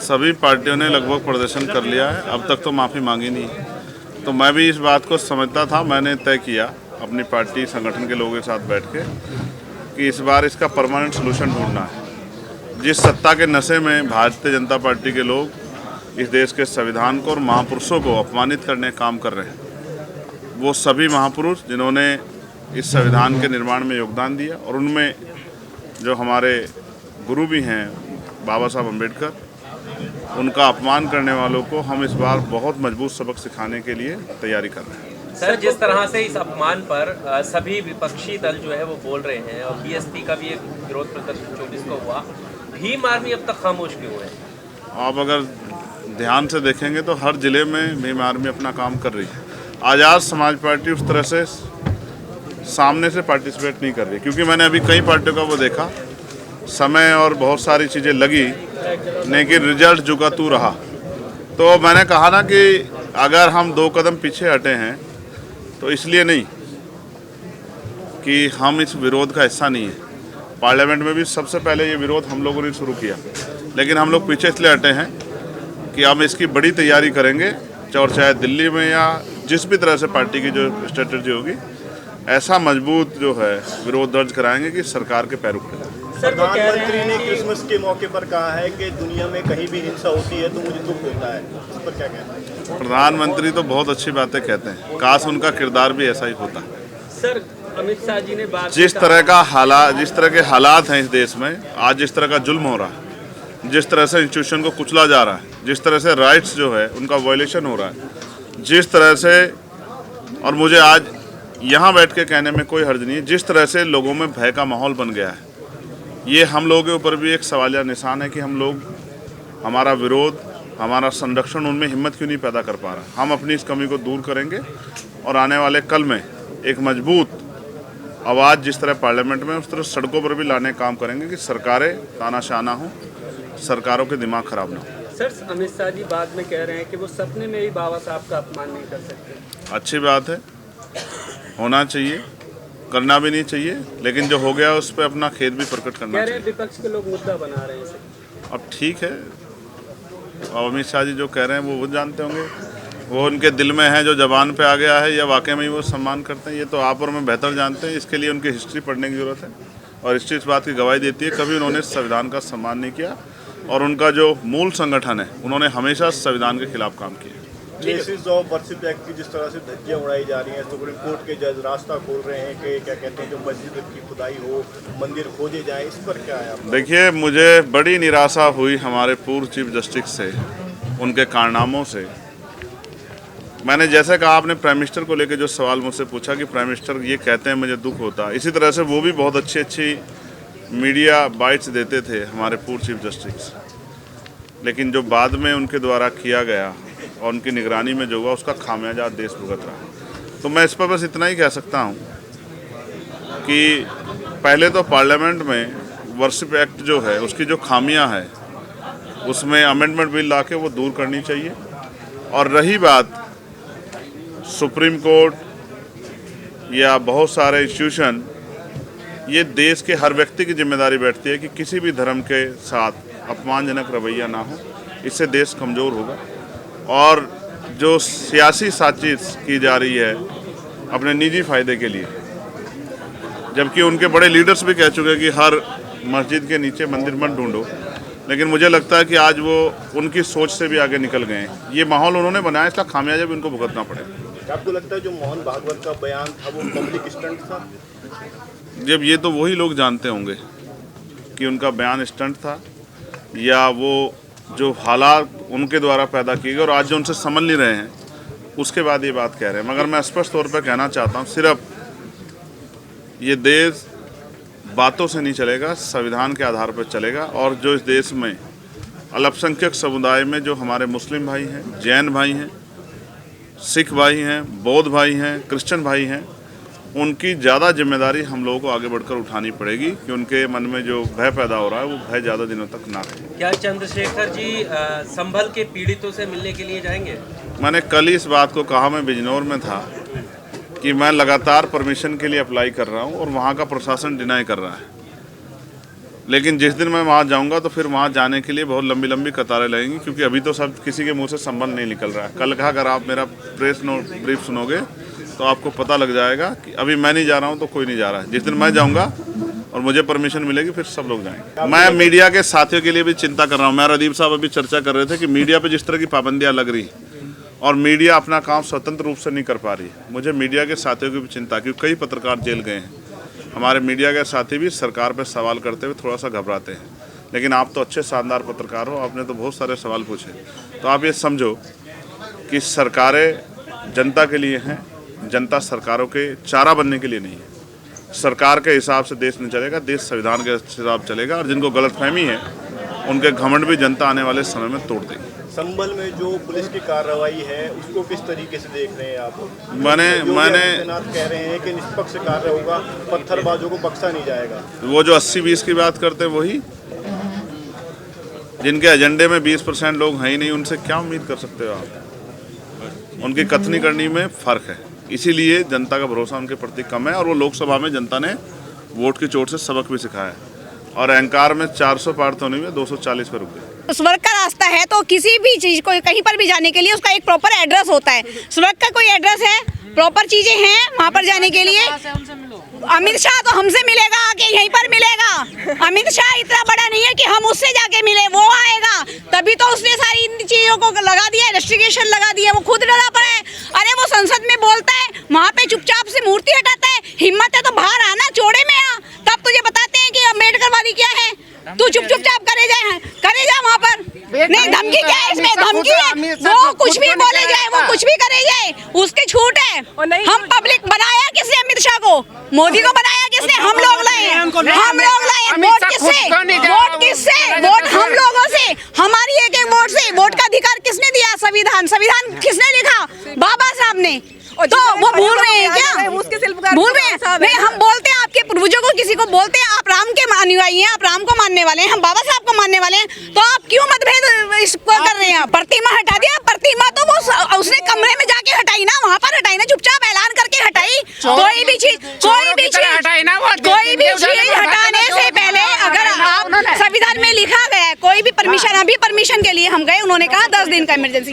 सभी पार्टियों ने लगभग प्रदर्शन कर लिया है, अब तक तो माफ़ी मांगी नहीं है। तो मैं भी इस बात को समझता था, मैंने तय किया अपनी पार्टी संगठन के लोगों के साथ बैठ के कि इस बार इसका परमानेंट सोल्यूशन ढूंढना है। जिस सत्ता के नशे में भारतीय जनता पार्टी के लोग इस देश के संविधान को और महापुरुषों को अपमानित करने का काम कर रहे हैं, वो सभी महापुरुष जिन्होंने इस संविधान के निर्माण में योगदान दिया और उनमें जो हमारे गुरु भी हैं बाबा साहब अम्बेडकर, उनका अपमान करने वालों को हम इस बार बहुत मजबूत सबक सिखाने के लिए तैयारी कर रहे हैं। सर, जिस तरह से इस अपमान पर सभी विपक्षी दल जो है वो बोल रहे हैं और बीएसपी का भी एक विरोध प्रदर्शन 24 को हुआ, भीम आर्मी अब तक खामोश क्यों है? आप अगर ध्यान से देखेंगे तो हर जिले में भीम आर्मी अपना काम कर रही है। आज़ाद समाज पार्टी उस तरह से सामने से पार्टिसिपेट नहीं कर रही, क्योंकि मैंने अभी कई पार्टियों का वो देखा, समय और बहुत सारी चीज़ें लगी लेकिन रिजल्ट जुगा तू रहा। तो मैंने कहा ना कि अगर हम 2 कदम पीछे हटे हैं तो इसलिए नहीं कि हम इस विरोध का हिस्सा नहीं है। पार्लियामेंट में भी सबसे पहले ये विरोध हम लोगों ने शुरू किया, लेकिन हम लोग पीछे इसलिए हटे हैं कि हम इसकी बड़ी तैयारी करेंगे, और चाहे दिल्ली में या जिस भी तरह से पार्टी की जो स्ट्रेटजी होगी, ऐसा मजबूत जो है विरोध दर्ज कराएंगे कि सरकार के पैर उठे। प्रधानमंत्री ने क्रिसमस के मौके पर कहा है कि दुनिया में कहीं भी हिंसा होती है तो मुझे दुख होता है, इस पर क्या कहना है? प्रधानमंत्री तो बहुत अच्छी बातें कहते हैं, काश उनका किरदार भी ऐसा ही होता। सर, अमित शाह जी ने जिस तरह के हालात हैं इस देश में, आज जिस तरह का जुल्म हो रहा है, जिस तरह से इंस्टीट्यूशन को कुचला जा रहा है, जिस तरह से राइट्स जो है उनका वायलेशन हो रहा है, जिस तरह से, और मुझे आज यहाँ बैठ के कहने में कोई हर्ज नहीं है, जिस तरह से लोगों में भय का माहौल बन गया है, ये हम लोगों के ऊपर भी एक सवालिया निशान है कि हम लोग, हमारा विरोध, हमारा संरक्षण उनमें हिम्मत क्यों नहीं पैदा कर पा रहा। हम अपनी इस कमी को दूर करेंगे और आने वाले कल में एक मजबूत आवाज़ जिस तरह पार्लियामेंट में, उस तरह सड़कों पर भी लाने का काम करेंगे कि सरकारें तानाशाह ना हो, सरकारों के दिमाग खराब ना हो। सर, अमित शाह जी बाद में कह रहे हैं कि वो सपने में भी बाबा साहब का अपमान नहीं कर सकते। अच्छी बात है, होना चाहिए, करना भी नहीं चाहिए, लेकिन जो हो गया उस पर अपना खेद भी प्रकट करना चाहिए। विपक्ष के लोग मुद्दा बना रहे हैं इसे। अब ठीक है, और अमित शाह जी जो कह रहे हैं वो जानते होंगे, वो उनके दिल में है, जो जबान पे आ गया है या वाकई में ही वो सम्मान करते हैं, ये तो आप और मैं बेहतर जानते हैं। इसके लिए उनकी हिस्ट्री पढ़ने की ज़रूरत है, और हिस्ट्री इस बात की गवाही देती है कभी उन्होंने संविधान का सम्मान नहीं किया, और उनका जो मूल संगठन है उन्होंने हमेशा संविधान के खिलाफ काम किया। केसेस ऑफ वर्शिप एक्ट की जिस तरह से धज्जियां उड़ाई जा रही हैं, सुप्रीम कोर्ट के जज रास्ता खोल रहे हैं कि क्या कहते हैं जो मस्जिद की खुदाई हो, मंदिर खोजे जाए, इस पर क्या है? देखिए, मुझे बड़ी निराशा हुई हमारे पूर्व चीफ जस्टिस से, उनके कारनामों से। मैंने जैसे कहा, आपने प्राइम मिनिस्टर को लेकर जो सवाल मुझसे पूछा कि प्राइम मिनिस्टर ये कहते हैं मुझे दुख होता, इसी तरह से वो भी बहुत अच्छी मीडिया बाइट्स देते थे हमारे पूर्व चीफ जस्टिस, लेकिन जो बाद में उनके द्वारा किया गया और उनकी निगरानी में जो हुआ उसका खामियाजा देश भुगत रहा। तो मैं इस पर बस इतना ही कह सकता हूँ कि पहले तो पार्लियामेंट में वर्शिप एक्ट जो है उसकी जो खामियां है उसमें अमेंडमेंट बिल ला के वो दूर करनी चाहिए। और रही बात सुप्रीम कोर्ट या बहुत सारे इंस्टीट्यूशन, ये देश के हर व्यक्ति की जिम्मेदारी बैठती है कि किसी भी धर्म के साथ अपमानजनक रवैया ना हो, इससे देश कमज़ोर होगा। और जो सियासी साजिश की जा रही है अपने निजी फ़ायदे के लिए, जबकि उनके बड़े लीडर्स भी कह चुके हैं कि हर मस्जिद के नीचे मंदिर मत ढूंढो, लेकिन मुझे लगता है कि आज वो उनकी सोच से भी आगे निकल गए हैं। ये माहौल उन्होंने बनाया, इसका खामियाजा भी उनको भुगतना पड़ेगा। आपको लगता है जो मोहन भागवत का बयान था वो पब्लिक स्टंट था? जब ये तो वही लोग जानते होंगे कि उनका बयान स्टंट था या वो जो हालात उनके द्वारा पैदा किए गए और आज जो उनसे समझ नहीं रहे हैं उसके बाद ये बात कह रहे हैं। मगर मैं स्पष्ट तौर पर कहना चाहता हूँ, सिर्फ ये देश बातों से नहीं चलेगा, संविधान के आधार पर चलेगा। और जो इस देश में अल्पसंख्यक समुदाय में जो हमारे मुस्लिम भाई हैं, जैन भाई हैं, सिख भाई हैं, बौद्ध भाई हैं, क्रिश्चियन भाई हैं, उनकी ज़्यादा जिम्मेदारी हम लोगों को आगे बढ़कर उठानी पड़ेगी कि उनके मन में जो भय पैदा हो रहा है वो भय ज़्यादा दिनों तक ना रहे। क्या चंद्रशेखर जी संभल के पीड़ितों से मिलने के लिए जाएंगे? मैंने कल ही इस बात को कहा, मैं बिजनौर में था, कि मैं लगातार परमिशन के लिए अप्लाई कर रहा हूं और वहां का प्रशासन डिनाई कर रहा है। लेकिन जिस दिन मैं वहाँ जाऊँगा तो फिर वहाँ जाने के लिए बहुत लंबी लंबी कतारें लगेंगी, क्योंकि अभी तो सब किसी के मुंह से संबल नहीं निकल रहा है। कल का अगर आप मेरा प्रेस नोट ब्रीफ सुनोगे तो आपको पता लग जाएगा कि अभी मैं नहीं जा रहा हूँ तो कोई नहीं जा रहा है। जिस दिन मैं जाऊँगा और मुझे परमिशन मिलेगी फिर सब लोग जाएंगे। मैं मीडिया के साथियों के लिए भी चिंता कर रहा हूँ। मैं रादीप साहब अभी चर्चा कर रहे थे कि मीडिया पे जिस तरह की पाबंदियाँ लग रही और मीडिया अपना काम स्वतंत्र रूप से नहीं कर पा रही है, मुझे मीडिया के साथियों की भी चिंता, क्योंकि कई पत्रकार जेल गए हैं। हमारे मीडिया के साथी भी सरकार पर सवाल करते हुए थोड़ा सा घबराते हैं। लेकिन आप तो अच्छे शानदार पत्रकार हो, आपने तो बहुत सारे सवाल पूछे। तो आप ये समझो कि सरकारें जनता के लिए हैं, जनता सरकारों के चारा बनने के लिए नहीं है। सरकार के हिसाब से देश नहीं चलेगा, देश संविधान के हिसाब से चलेगा। और जिनको गलतफहमी है उनके घमंड भी जनता आने वाले समय में तोड़ देगी। संभल में जो पुलिस की कार्रवाई है उसको किस तरीके से देख रहे हैं आप? मैंने कह रहे हैं कि निष्पक्ष कार्य होगा, पत्थरबाजों को बख्शा नहीं जाएगा। वो जो 80-20 की बात करते हैं वही, जिनके एजेंडे में 20% लोग हैं ही नहीं, उनसे क्या उम्मीद कर सकते हो आप? उनकी कथनी करनी में फ़र्क है, इसीलिए जनता का भरोसा उनके प्रति कम है। और वो लोकसभा में जनता ने वोट की चोट से सबक भी सिखाया है। और अहंकार में 400 पार तो नहीं हुए, 240 पर रुक गए। स्वर्ग का रास्ता है तो किसी भी चीज़ को कहीं पर भी जाने के लिए उसका एक प्रॉपर एड्रेस होता है। स्वर्ग का कोई एड्रेस है, प्रॉपर चीज़ें हैं वहाँ पर जाने के लिए। अमित शाह तो हमसे मिलेगा कि यहीं पर मिलेगा? अमित शाह इतना बड़ा नहीं है कि हम उससे जाके मिले, वो आएगा तभी तो उसने सारी इन चीज़ों को लगा दिया, रेस्ट्रिक्शन लगा दिया। वो खुद डरा पड़ा है। अरे वो संसद में बोलता है, वहाँ पे चुपचाप से मूर्ति हटाता है। हिम्मत है तो बाहर आना, चौड़े में आ, तब तुझे बताते हैं कि अम्बेडकरवादी क्या है। तू चुपचाप करे जा वहाँ पर। नहीं, धमकी क्या है इसमें? धमकी है वो कुछ भी बोले जाए, वो कुछ भी करे जाए, उसकी छूट है। हम पब्लिक बनाया किसने? अमित शाह को, मोदी को बनाया किसने? हम लोग लाए, हम लोग लाए। वोट किससे? वोट किससे? वोट हम लोगों से, हमारी एक एक वोट से। वोट का अधिकार किसने दिया? संविधान किसने लिखा? बाबा साहब ने। तो वो भूल रहे हैं क्या? भूल रहे हैं? नहीं, हम बोलते हैं आपके पूर्वजों को, किसी को बोलते हैं आप राम के अनुयायी हैं, आप राम को मानने वाले हैं, हम बाबा साहब को मानने वाले हैं, तो आप क्यों मतभेद इसको कर रहे हैं? प्रतिमा हटा दिया। प्रतिमा तो वो उसने कमरे में जाके हटाई ना, वहाँ पर हटाई ना, चुपचाप ऐलान करके हटाई। कोई भी चीज हटाने से पहले अगर आप संविधान में लिखा गया है कोई भी परमिशन, अभी परमिशन के लिए हम गए, उन्होंने कहा 10 दिन का इमरजेंसी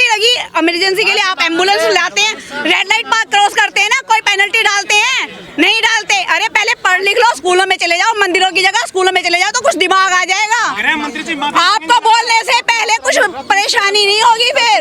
लगी। इमरजेंसी के लिए आप एम्बुलेंस लाते हैं, रेड लाइट पार्क क्रॉस करते हैं ना, कोई पेनल्टी डालते हैं? नहीं डालते। अरे पहले पढ़ लिख लो, स्कूलों में चले जाओ, मंदिरों की जगह स्कूलों में चले जाओ तो कुछ दिमाग आ जाएगा। आपको बोलने से पहले कुछ परेशानी नहीं होगी, फिर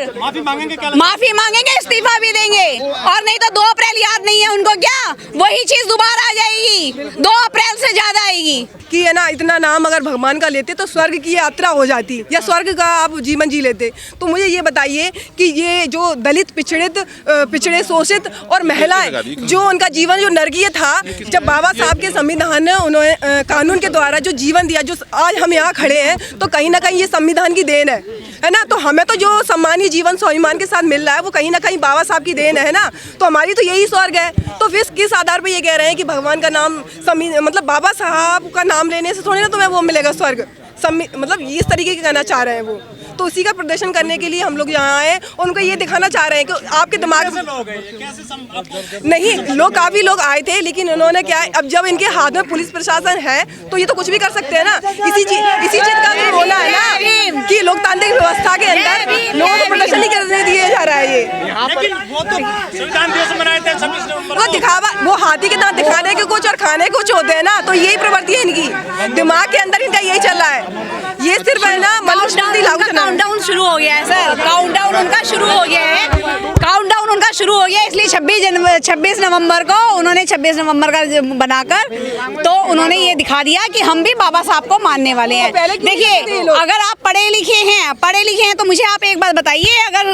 माफी मांगेंगे, इस्तीफा भी देंगे। और नहीं तो 2 अप्रैल याद नहीं है उनको क्या? वही चीज दोबारा आ जाएगी, 2 अप्रैल से ज्यादा आएगी। कि है ना, इतना नाम अगर भगवान का लेते तो स्वर्ग की यात्रा हो जाती या स्वर्ग का आप जीवन जी लेते। तो मुझे ये बताइए कि ये जो दलित, पिछड़े, शोषित और महिलाएं, जो उनका जीवन जो नरकीय था, जब बाबा साहब के संविधान ने उन्होंने कानून के द्वारा जो जीवन दिया, जो आज हम यहाँ खड़े हैं, तो कहीं ना कहीं ये संविधान की देन है ना। तो हमें तो जो सम्मानीय जीवन स्वाभिमान के साथ मिल रहा है वो कहीं ना कहीं बाबा साहब की देन है ना। तो हमारी तो यही स्वर्ग है। तो फिर किस आधार पर ये कह रहे हैं कि भगवान का नाम, मतलब बाबा साहब का नाम लेने से थोड़ी ना तुम्हें वो मिलेगा स्वर्ग? मतलब इस तरीके के कहना चाह रहे हैं वो। तो उसी का प्रदर्शन करने के लिए हम लोग यहाँ आए, उनको ये दिखाना चाह रहे हैं कि आपके दिमाग में नहीं, लोग काफ़ी लोग आए थे, लेकिन उन्होंने क्या है, अब जब इनके हाथ में पुलिस प्रशासन है तो ये तो कुछ भी कर सकते हैं ना। इसी चीज़ का तो होना है ना कि लोकतांत्रिक व्यवस्था के अंदर लोगों को प्रदर्शन नहीं करने दिया जा रहा है। ये वो दिखावा, वो हाथी के दांत दिखाने के कुछ और खाने कुछ होते हैं ना। तो यही प्रवृत्ति है इनकी, दिमाग के अंदर इनका यही चल रहा है। ये सिर्फ है ना, काउंटडाउन शुरू हो गया है सर, काउंटडाउन उनका शुरू हो गया है, काउंटडाउन उनका शुरू हो गया है। इसलिए 26 नवंबर को उन्होंने 26 नवंबर का बनाकर तो उन्होंने ये दिखा दिया कि हम भी बाबा साहब को मानने वाले हैं। देखिए, अगर आप पढ़े लिखे हैं तो मुझे आप एक बात बताइए, अगर